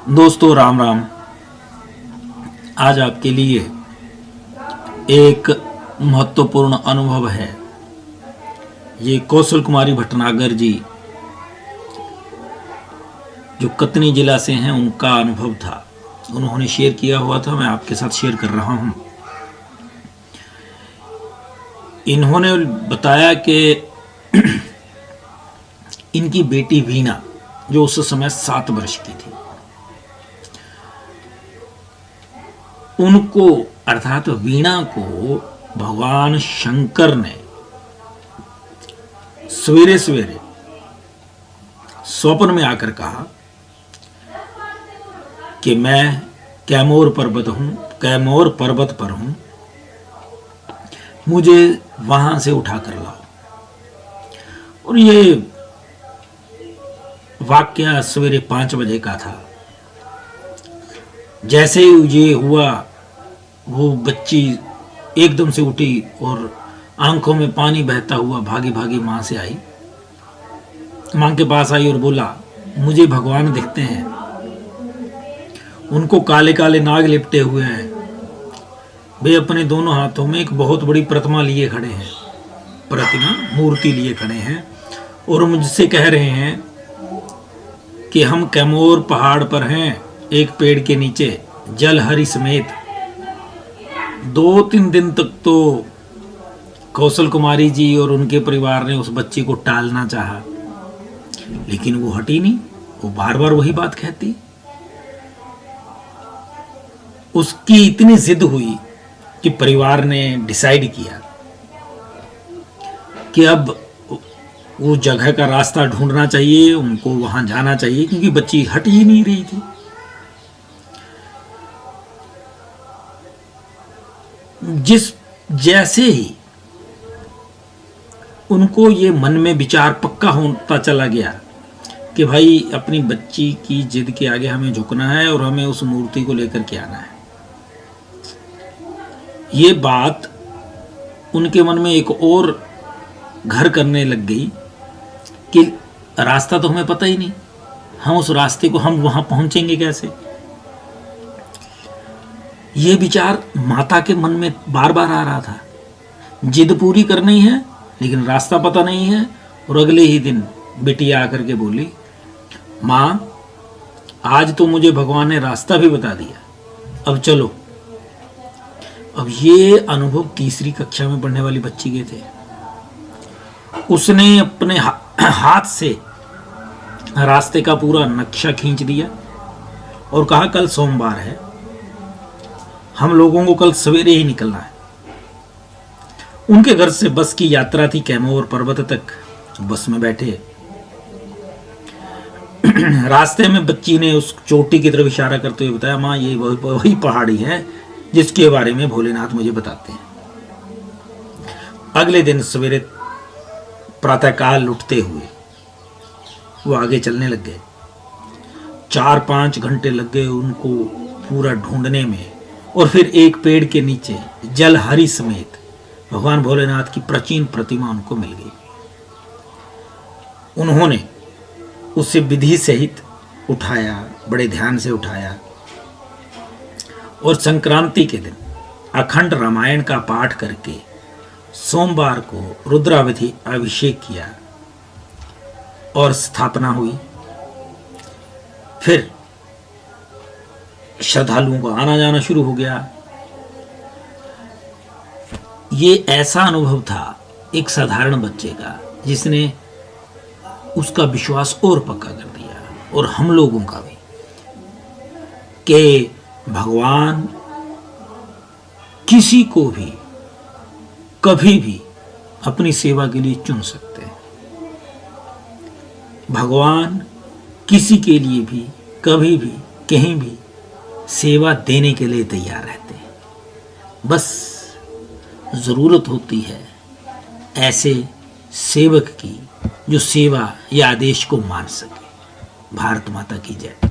दोस्तों राम राम। आज आपके लिए एक महत्वपूर्ण अनुभव है। ये कौशल कुमारी भटनागर जी जो कतनी जिला से हैं उनका अनुभव था। उन्होंने शेयर किया हुआ था, मैं आपके साथ शेयर कर रहा हूं। इन्होंने बताया कि इनकी बेटी वीणा जो उस समय 7 वर्ष की थी, उनको अर्थात वीणा को भगवान शंकर ने सवेरे सवेरे स्वप्न में आकर कहा कि मैं कैमोर पर्वत पर हूं, मुझे वहां से उठा कर लाओ। और ये वाक्य सवेरे 5 बजे का था। जैसे ही ये हुआ, वो बच्ची एकदम से उठी और आंखों में पानी बहता हुआ भागी भागी मां से आई, मां के पास आई और बोला, मुझे भगवान दिखते हैं, उनको काले काले नाग लिपटे हुए हैं, वे अपने दोनों हाथों में एक बहुत बड़ी प्रतिमा लिए खड़े हैं, मूर्ति लिए खड़े हैं, और मुझसे कह रहे हैं कि हम कैमोर पहाड़ पर हैं, एक पेड़ के नीचे, जल हरि समेत। 2-3 दिन तक तो कौशल कुमारी जी और उनके परिवार ने उस बच्ची को टालना चाहा, लेकिन वो हटी नहीं, वो बार बार वही बात कहती। उसकी इतनी जिद हुई कि परिवार ने डिसाइड किया कि अब वो जगह का रास्ता ढूंढना चाहिए, उनको वहां जाना चाहिए, क्योंकि बच्ची हट ही नहीं रही थी। जैसे ही उनको ये मन में विचार पक्का होता चला गया कि भाई अपनी बच्ची की जिद के आगे हमें झुकना है और हमें उस मूर्ति को लेकर के आना है, ये बात उनके मन में एक और घर करने लग गई कि रास्ता तो हमें पता ही नहीं, हम उस रास्ते को हम वहां पहुंचेंगे कैसे। ये विचार माता के मन में बार बार आ रहा था। जिद पूरी करनी है लेकिन रास्ता पता नहीं है। और अगले ही दिन बेटिया आकर के बोली, मां आज तो मुझे भगवान ने रास्ता भी बता दिया, अब चलो। अब ये अनुभव 3री कक्षा में पढ़ने वाली बच्ची के थे। उसने अपने हाथ से रास्ते का पूरा नक्शा खींच दिया और कहा, कल सोमवार है, हम लोगों को कल सवेरे ही निकलना है। उनके घर से बस की यात्रा थी कैमोर पर्वत तक। बस में बैठे, रास्ते में बच्ची ने उस चोटी की तरफ इशारा करते हुए बताया, मां ये वही पहाड़ी है जिसके बारे में भोलेनाथ मुझे बताते हैं। अगले दिन सवेरे प्रातःकाल उठते हुए वो आगे चलने लग गए। 4-5 घंटे लग गए उनको पूरा ढूंढने में, और फिर एक पेड़ के नीचे जल हरि समेत भगवान भोलेनाथ की प्राचीन प्रतिमा उनको मिल गई। उन्होंने उसे विधि सहित उठाया, बड़े ध्यान से उठाया, और संक्रांति के दिन अखंड रामायण का पाठ करके सोमवार को रुद्रावधि अभिषेक किया और स्थापना हुई। फिर श्रद्धालुओं का आना जाना शुरू हो गया। ये ऐसा अनुभव था एक साधारण बच्चे का, जिसने उसका विश्वास और पक्का कर दिया, और हम लोगों का भी, कि भगवान किसी को भी कभी भी अपनी सेवा के लिए चुन सकते हैं। भगवान किसी के लिए भी कभी भी कहीं भी सेवा देने के लिए तैयार रहते हैं। बस जरूरत होती है ऐसे सेवक की जो सेवा या आदेश को मान सके। भारत माता की जय।